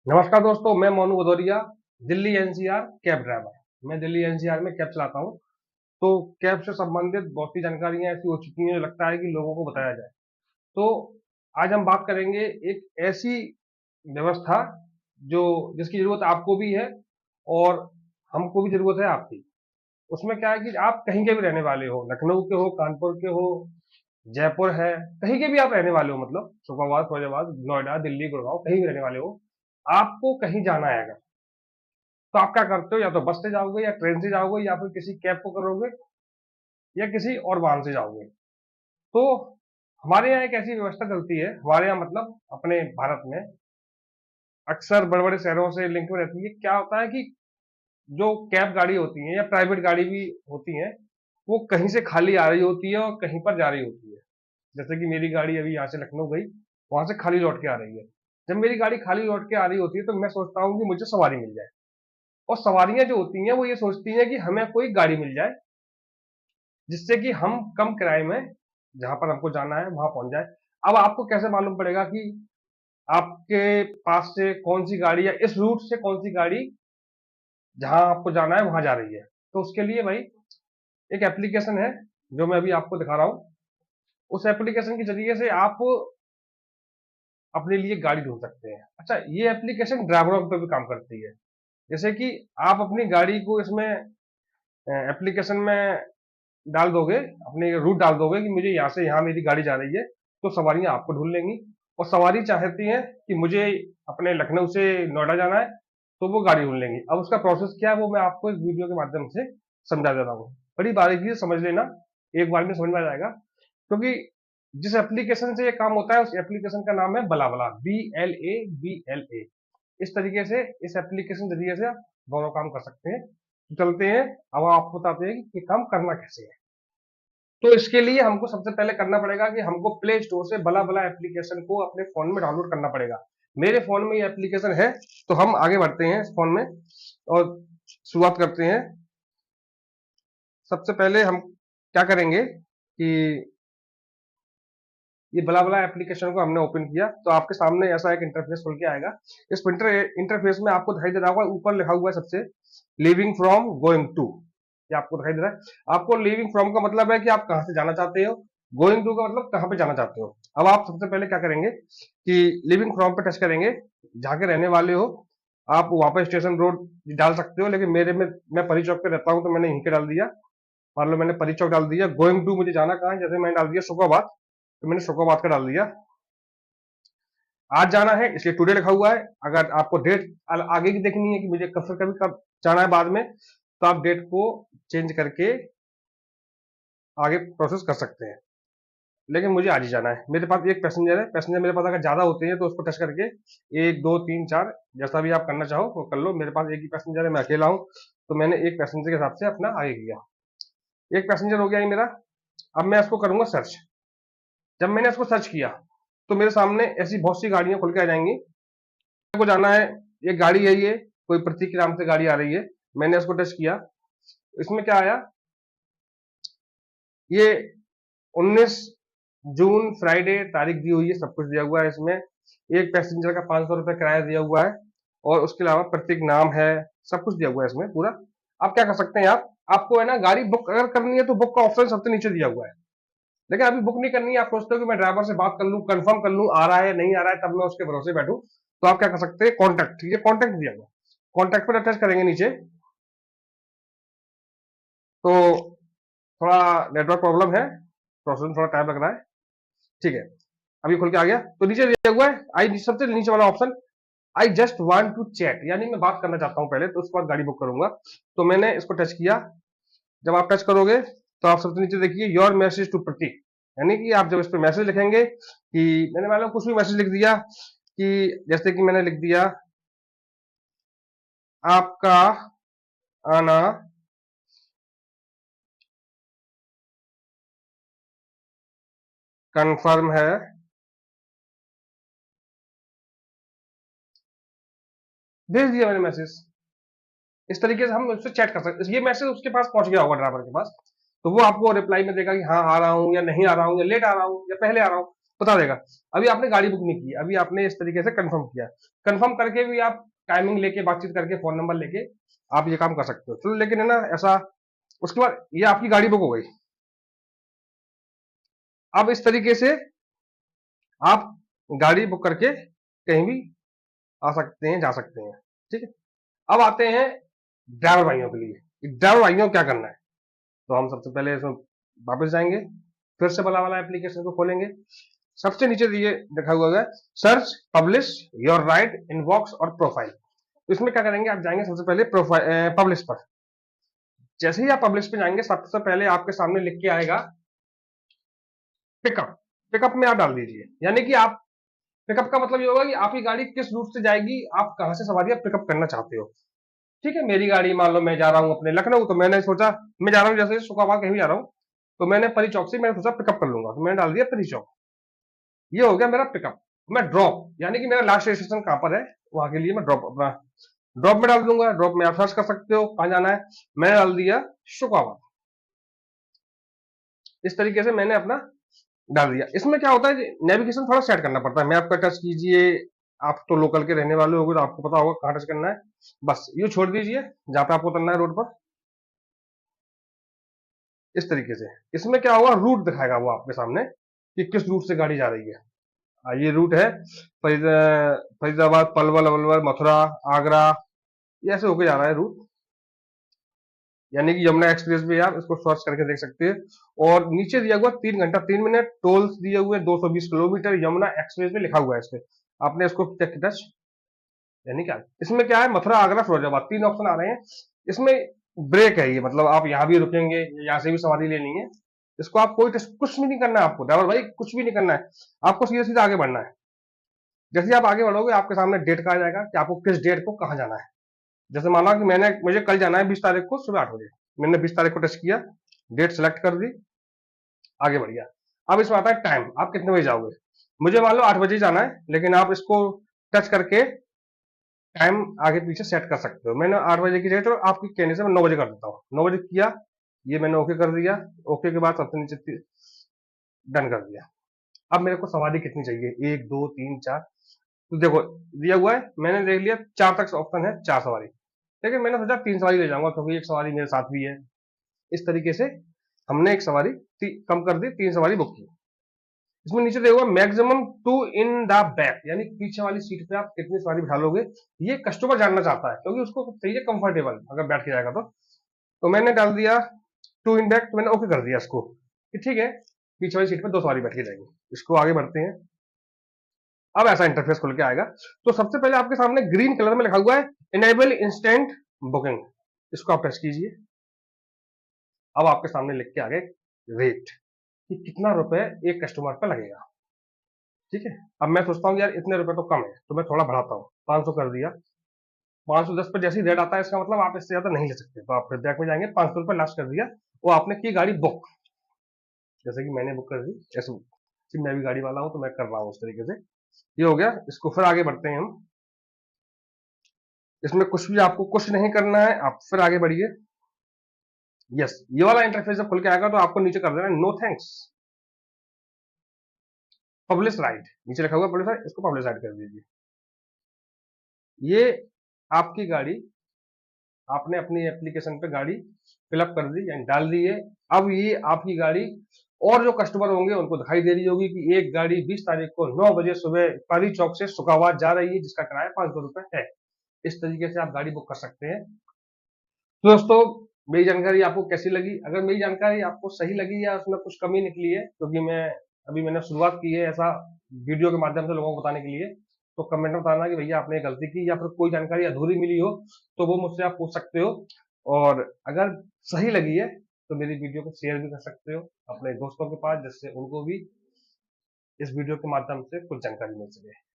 नमस्कार दोस्तों, मैं Monu Bhadauria, Delhi NCR cab driver. मैं दिल्ली एनसीआर में कैब चलाता हूँ। तो कैब से संबंधित बहुत सी जानकारियां ऐसी हो चुकी हैं जो लगता है कि लोगों को बताया जाए। तो आज हम बात करेंगे एक ऐसी व्यवस्था जो जिसकी जरूरत आपको भी है और हमको भी जरूरत है आपकी। उसमें क्या है कि आप कहीं के भी रहने वाले हो, लखनऊ के हो, कानपुर के हो, जयपुर है, कहीं के भी आप रहने वाले हो, मतलब शुक्रवार, फैजाबाद, नोएडा, दिल्ली, गुड़गांव, कहीं भी रहने वाले हो, आपको कहीं जाना है अगर, तो आप क्या करते हो? या तो बस से जाओगे या ट्रेन से जाओगे या फिर किसी कैब को करोगे या किसी और वाहन से जाओगे। तो हमारे यहाँ एक ऐसी व्यवस्था चलती है, हमारे यहाँ मतलब अपने भारत में अक्सर बड़े बड़े शहरों से लिंक में रहती है। क्या होता है कि जो कैब गाड़ी होती है या प्राइवेट गाड़ी भी होती है, वो कहीं से खाली आ रही होती है और कहीं पर जा रही होती है। जैसे कि मेरी गाड़ी अभी यहाँ से लखनऊ गई, वहां से खाली लौट के आ रही है। जब मेरी गाड़ी खाली लौट के आ रही होती है तो मैं सोचता हूँ कि मुझे सवारी मिल जाए। और सवारियां जो होती हैं वो ये सोचती हैं कि हमें कोई गाड़ी मिल जाए जिससे कि हम कम किराए में जहां पर हमको जाना है वहां पहुंच जाए। अब आपको कैसे मालूम पड़ेगा कि आपके पास से कौन सी गाड़ी या इस रूट से कौन सी गाड़ी जहां आपको जाना है वहां जा रही है? तो उसके लिए भाई एक एप्लीकेशन है जो मैं अभी आपको दिखा रहा हूँ। उस एप्लीकेशन के जरिए से आप अपने लिए गाड़ी ढूंढ सकते हैं। अच्छा, ये एप्लीकेशन ड्राइवरों पर भी काम करती है। जैसे कि आप अपनी गाड़ी को इसमें एप्लीकेशन में डाल दोगे, अपने रूट डाल दोगे कि मुझे यहाँ से यहाँ मेरी गाड़ी जा रही है, तो सवारियां आपको ढूंढ लेंगी। और सवारी चाहती है कि मुझे अपने लखनऊ से नोएडा जाना है, तो वो गाड़ी ढूंढ लेंगी। अब उसका प्रोसेस क्या है वो मैं आपको इस वीडियो के माध्यम से समझा दे रहा हूँ। बड़ी बारीकी से समझ लेना, एक बार में समझ में आ जाएगा। क्योंकि जिस एप्लीकेशन से ये काम होता है उस एप्लीकेशन का नाम है बलाबला, BLABLA। इस तरीके से इस एप्लीकेशन जरिए से आप दोनों काम कर सकते हैं। तो चलते हैं, अब आपको बताते हैं कि ये काम करना कैसे है। तो इसके लिए हमको सबसे पहले करना पड़ेगा कि हमको प्ले स्टोर से बला बला एप्लीकेशन को अपने फोन में डाउनलोड करना पड़ेगा। मेरे फोन में ये एप्लीकेशन है, तो हम आगे बढ़ते हैं इस फोन में और शुरुआत करते हैं। सबसे पहले हम क्या करेंगे कि ये बला बला एप्लीकेशन को हमने ओपन किया तो आपके सामने ऐसा एक इंटरफेस खुल के आएगा। इस इंटरफेस में आपको दिखाई दे रहा होगा, ऊपर लिखा हुआ है सबसे, लिविंग फ्रॉम गोइंग टू। ये आपको दिखाई दे रहा है। आपको लिविंग फ्रॉम का मतलब है कि आप कहां से जाना चाहते हो, गोइंग टू का मतलब कहां पे जाना चाहते हो। अब आप सबसे पहले क्या करेंगे कि लिविंग फ्रॉम पे टच करेंगे। जहां के रहने वाले हो आप वहां पर स्टेशन रोड डाल सकते हो, लेकिन मेरे में मैं परी चौक पे रहता हूं तो मैंने यहीं के डाल दिया। मान लो मैंने परी चौक डाल दिया। गोइंग टू मुझे जाना कहाँ है, जैसे मैंने डाल दिया शुक्रवार, तो मैंने शुक्रवार का डाल दिया। आज जाना है इसलिए टुडे लिखा हुआ है। अगर आपको डेट आगे की देखनी है कि मुझे कब से कभी कब जाना है बाद में, तो आप डेट को चेंज करके आगे प्रोसेस कर सकते हैं। लेकिन मुझे आज ही जाना है, मेरे पास एक पैसेंजर है। पैसेंजर मेरे पास अगर ज्यादा होते हैं तो उसको टच करके 1 2 3 4 जैसा भी आप करना चाहो वो कर लो। मेरे पास एक ही पैसेंजर है, मैं अकेला हूं, तो मैंने एक पैसेंजर के हिसाब से अपना आगे किया। एक पैसेंजर हो गया ही मेरा। अब मैं इसको करूंगा सर्च। जब मैंने इसको सर्च किया तो मेरे सामने ऐसी बहुत सी गाड़ियां खुल के आ जाएंगी। को जाना है, एक गाड़ी है, ये कोई प्रतीक नाम से गाड़ी आ रही है। मैंने इसको टच किया, इसमें क्या आया, ये 19 जून फ्राइडे तारीख दी हुई है, सब कुछ दिया हुआ है इसमें। एक पैसेंजर का 500 रुपए किराया दिया हुआ है और उसके अलावा प्रतीक नाम है, सब कुछ दिया हुआ है इसमें पूरा। आप क्या कर सकते हैं, आप आपको है ना गाड़ी बुक अगर करनी है तो बुक का ऑप्शन सबसे नीचे दिया हुआ है। लेकिन अभी बुक नहीं करनी है, आप सोचते हो कि मैं ड्राइवर से बात कर लूं, कंफर्म कर लूं आ रहा है नहीं आ रहा है, तब मैं उसके भरोसे बैठूं, तो आप क्या कर सकते हैं, कॉन्टैक्ट, ये कॉन्टैक्ट दिया हुआ, कॉन्टैक्ट पर टच करेंगे नीचे। तो थोड़ा नेटवर्क प्रॉब्लम है, प्रोसेस थोड़ा टाइम लग रहा है। ठीक है, अभी खुल के आ गया। तो नीचे दिया हुआ है आई, सबसे नीचे वाला option, I just want to chat, यानी मैं बात करना चाहता हूं पहले, तो उसके बाद गाड़ी बुक करूंगा। तो मैंने इसको टच किया। जब आप टच करोगे तो आप सबसे नीचे देखिए योर मैसेज टू प्रतीक, यानी कि आप जब इस पर मैसेज लिखेंगे कि मैंने मान लो कुछ भी मैसेज लिख दिया कि जैसे कि मैंने लिख दिया आपका आना कंफर्म है, भेज दिया मैंने मैसेज। इस तरीके से हम उससे चैट कर सकते हैं। ये मैसेज उसके पास पहुंच गया होगा ड्राइवर के पास, तो वो आपको रिप्लाई में देगा कि हाँ आ रहा हूँ या नहीं आ रहा हूँ या लेट आ रहा हूँ या पहले आ रहा हूँ। बता देगा। अभी आपने गाड़ी बुक नहीं की, अभी आपने इस तरीके से कंफर्म किया, कंफर्म करके भी आप टाइमिंग लेके, बातचीत करके, फोन नंबर लेके आप ये काम कर सकते हो। चलो, लेकिन है ना ऐसा, उसके बाद ये आपकी गाड़ी बुक हो गई। अब इस तरीके से आप गाड़ी बुक करके कहीं भी आ सकते हैं, जा सकते हैं। ठीक है, अब आते हैं ड्राइवर भाइयों के लिए। ड्राइवर भाइयों को क्या करना है, तो हम सबसे पहले इसमें वापस जाएंगे, फिर से बला वाला एप्लीकेशन को खोलेंगे। सबसे नीचे दिए लिखा हुआ है search publish your ride inbox और प्रोफाइल। तो इसमें क्या करेंगे, आप जाएंगे सबसे पहले प्रोफाइल पब्लिश पर। जैसे ही आप पब्लिश पे जाएंगे, सबसे पहले आपके सामने लिख के आएगा पिकअप। पिकअप में आप डाल दीजिए, यानी कि आप, पिकअप का मतलब ये होगा कि आपकी गाड़ी किस रूट से जाएगी, आप कहां से सवारियां पिकअप करना चाहते हो। ठीक है, मेरी गाड़ी मान लो मैं जा रहा हूं अपने लखनऊ, तो मैंने सोचा मैं जा रहा हूं जैसे शुक्रवार कहीं भी जा रहा हूं, तो मैंने परी चौक से मैंने सोचा पिकअप कर लूंगा, तो मैंने डाल दिया परी चौक। ये हो गया मेरा पिकअप। मैं ड्रॉप, यानी कि मेरा लास्ट स्टेशन कहां पर है, वहां के लिए मैं ड्रॉप अपना ड्रॉप में डाल दूंगा। ड्रॉप में आप सर्च कर सकते हो कहां जाना है, मैंने डाल दिया शुक्रवार। इस तरीके से मैंने अपना डाल दिया। इसमें क्या होता है, नेविगेशन थोड़ा सेट करना पड़ता है। मैप का टच कीजिए, आप तो लोकल के रहने वाले होंगे तो आपको पता होगा कहां टच करना है। बस ये छोड़ दीजिए जहां पे आपको उतरना है रोड पर, इस तरीके से। इसमें क्या होगा, रूट दिखाएगा वो आपके सामने कि किस रूट से गाड़ी जा रही है। ये रूट है फरीदाबाद, पलवल, अलवर, मथुरा, आगरा, ये ऐसे होके जा रहा है रूट। यानी कि यमुना एक्सप्रेस भी आप इसको सर्च करके देख सकते हैं। और नीचे दिया हुआ 3 घंटा 3 मिनट, टोल दिए हुए 220 किलोमीटर, यमुना एक्सप्रेस में लिखा हुआ है। इसमें आपने इसको टच, यानी क्या इसमें क्या है, मथुरा, आगरा, फिरोजाबाद, 3 ऑप्शन आ रहे हैं। इसमें ब्रेक है, ये मतलब आप यहाँ भी रुकेंगे, यहाँ से भी सवारी लेनी है। इसको आप कुछ भी नहीं करना है, आपको ड्राइवर भाई कुछ भी नहीं करना है, आपको सीधा सीधा आगे बढ़ना है। जैसे आप आगे बढ़ोगे, आपके सामने डेट का आ जाएगा कि आपको किस डेट को कहाँ जाना है। जैसे माना कि मुझे कल जाना है 20 तारीख को सुबह 8 बजे, मैंने 20 तारीख को टच किया, डेट सेलेक्ट कर दी, आगे बढ़ गया। अब इसमें आता है टाइम, आप कितने बजे जाओगे। मुझे मान लो 8 बजे जाना है, लेकिन आप इसको टच करके टाइम आगे पीछे सेट कर सकते हो। मैंने 8 बजे की जगह, तो आपके कहने से मैं 9 बजे कर देता हूँ। 9 बजे किया, ये मैंने ओके कर दिया। ओके के बाद सबसे नीचे डन कर दिया। अब मेरे को सवारी कितनी चाहिए, 1 2 3 4, तो देखो दिया हुआ है, मैंने देख लिया 4 तक ऑप्शन है, 4 सवारी। लेकिन मैंने सोचा 3 सवारी ले जाऊंगा, क्योंकि एक सवारी मेरे साथ भी है। इस तरीके से हमने एक सवारी कम कर दी, 3 सवारी बुक की। इसमें नीचे देखोगे मैक्सिमम 2 इन द बैक, यानी पीछे वाली सीट पे आप कितनी सवारी बिठा लोगे, ये कस्टमर जानना चाहता है, क्योंकि उसको चाहिए कंफर्टेबल अगर बैठ के जाएगा तो मैंने डाल दिया 2 इन बैक, तो मैंने ओके कर दिया इसको कि ठीक है, पीछे वाली सीट पे 2 सवारी बैठ के जाएंगे। इसको आगे बढ़ते हैं। अब ऐसा इंटरफेस खुल के आएगा। तो सबसे पहले आपके सामने ग्रीन कलर में लिखा हुआ है इनेबल इंस्टेंट बुकिंग, इसको आप टच कीजिए। अब आपके सामने लिख के आ गए रेट, कि कितना रुपए एक कस्टमर पे लगेगा। ठीक है, अब मैं सोचता हूँ यार इतने रुपए तो कम है, तो मैं थोड़ा बढ़ाता हूँ, 500 कर दिया। 510 पे जैसे ही रेट आता है, इसका मतलब आप इससे ज्यादा नहीं ले सकते, तो आप फीडबैक में जाएंगे, 500 रुपए लास्ट कर दिया। वो आपने की गाड़ी बुक, जैसे कि मैंने बुक कर दी, ऐसे कि मैं भी गाड़ी वाला हूँ तो मैं कर रहा हूँ उस तरीके से। ये हो गया। इसको फिर आगे बढ़ते हैं हम। इसमें कुछ भी आपको कुछ नहीं करना है, आप फिर आगे बढ़िए। यस, ये वाला इंटरफेस जब खुल के आएगा, तो आपको नीचे कर देना नो थैंक्स, पब्लिश राइट, नीचे लिखा हुआ पब्लिश राइट, इसको पब्लिश राइट कर दीजिए। ये आपकी गाड़ी, आपने अपनी एप्लीकेशन पे गाड़ी फिलअप कर दी, यानी डाल दी है। अब ये आपकी गाड़ी और जो कस्टमर होंगे उनको दिखाई दे रही होगी कि एक गाड़ी 20 तारीख को 9 बजे सुबह परी चौक से सुखाबाद जा रही है, जिसका किराया 500 रुपए है। इस तरीके से आप गाड़ी बुक कर सकते हैं। तो दोस्तों, मेरी जानकारी आपको कैसी लगी? अगर मेरी जानकारी आपको सही लगी या उसमें कुछ कमी निकली है, क्योंकि मैंने शुरुआत की है ऐसा वीडियो के माध्यम से लोगों को बताने के लिए, तो कमेंट में बताना कि भैया आपने गलती की, या फिर कोई जानकारी अधूरी मिली हो, तो वो मुझसे आप पूछ सकते हो। और अगर सही लगी है तो मेरी वीडियो को शेयर भी कर सकते हो अपने दोस्तों के पास, जिससे उनको भी इस वीडियो के माध्यम से कुछ जानकारी मिल सके।